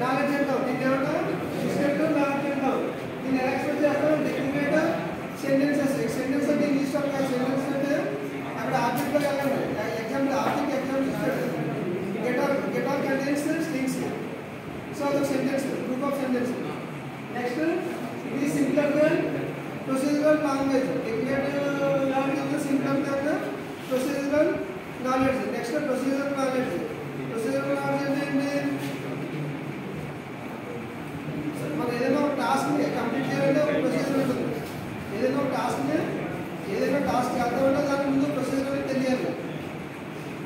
Knowledge అంటాం. దీన్ని ఏమంటాం? డిస్క్రిప్టివ్ నాలెడ్జ్ అంటాం. దీన్ని ఎలా ఎక్స్ప్రెస్ చేస్తాం? Definite sentences. సెంటెన్స్ అంటే ఇంగ్లీష్ లో సెంటెన్స్ అంటే అక్కడ ఆబ్జెక్ట్ లో వెళ్ళండి. ఎగ్జాంపుల్ ఆబ్జెక్ట్ ఎగ్జాంపుల్ ఇస్తాడు. Get all contains strings. So అదొక sentence, group of sentence. Next ఇది simpler than procedural language. Definitive language simpler than procedural knowledge. Next procedural knowledge. Procedural knowledge ఏంటి? మనం ఏదైనా ఒక టాస్క్ని కంప్లీట్ చేయాలంటే ఒక ప్రొసీజర్ ఉంటుంది. ఏదైనా ఒక టాస్క్ని ఏదైనా టాస్క్ చేద్దామంటే దాని ముందు ప్రొసీజర్ అనేది తెలియాలి.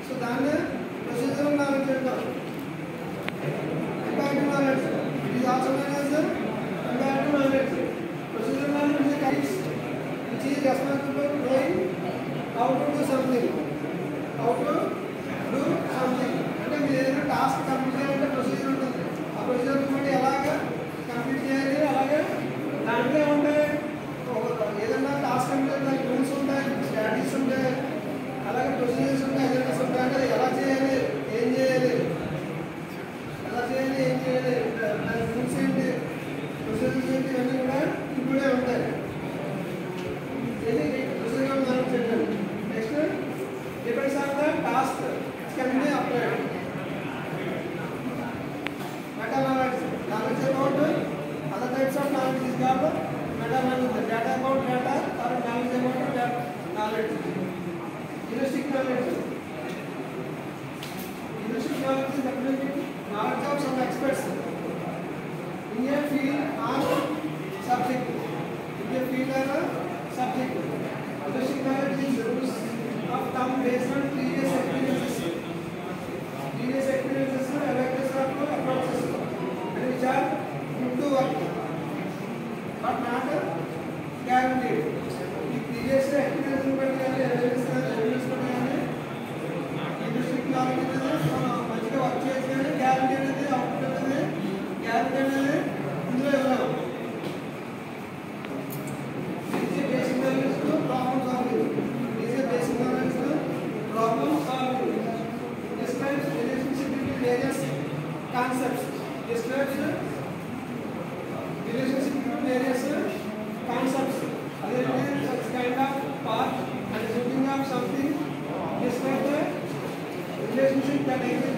సో దాన్ని ప్రొసీజరల్ నాలెడ్జ్ అంటాం. కంపారిటివ్ నాలెడ్జ్ ఇది also known as comparative knowledge. Procedural knowledge is types which is responsible for knowing how to do something. How to do something అంటే మీరు ఏదైనా టాస్క్ కంప్లీట్ చేయాలంటే ప్రొసీజర్ ఉంటుంది. ఆ ప్రొసీజర్ బట్టి ఎలాగా కంప్లీట్ చేయాలి, అలాగే దాంట్లో ఉంటాయి ఏదైనా టాస్క్ అంటే దానికి రూల్స్ ఉంటాయి, స్ట్రాటజీస్ ఉంటాయి, అలాగే ప్రొసీజర్స్ ఉంటాయి, అజెండాస్ ఉంటాయి. అంటే ఎలా చేయాలి, ఏం చేయాలి, ఎలా చేయాలి, ఏం చేయాలి, దాని రూల్స్ ఏంటి, ప్రొసీజర్స్ ఏంటి, ఇవన్నీ కూడా ఇప్పుడే ఉంటాయి. ఇది ప్రొసీజర్ నాలెడ్జ్ చెప్పండి. Next depends on the task can be applied. Meta knowledge. Knowledge about other types of knowledge is called meta knowledge. Data about data or knowledge about data knowledge. Heuristic knowledge. Heuristic knowledge is definitely knowledge of some experts in a field or subject. In a field or subject. Heuristic knowledge is rules of thumb based on previous experiences. Previous experiences are awareness of approaches and which are good to work. But not guaranteed. The previous experience బట్టి కానీ evidence బట్టి కానీ industry knowledge అనేది మనం మంచిగా work చేసి కానీ guarantee అనేది అవుట్పుట్ అనేది గ్యారంటీ అనేది ఇందులో ఇవ్వలేము. Easy basic knowledge to problem solving. Easy basic knowledge to problem solving. Describes relationship between various concepts. Describes relationship between various concepts. Other than such kind of path and thinking of something, describe the relationship that exists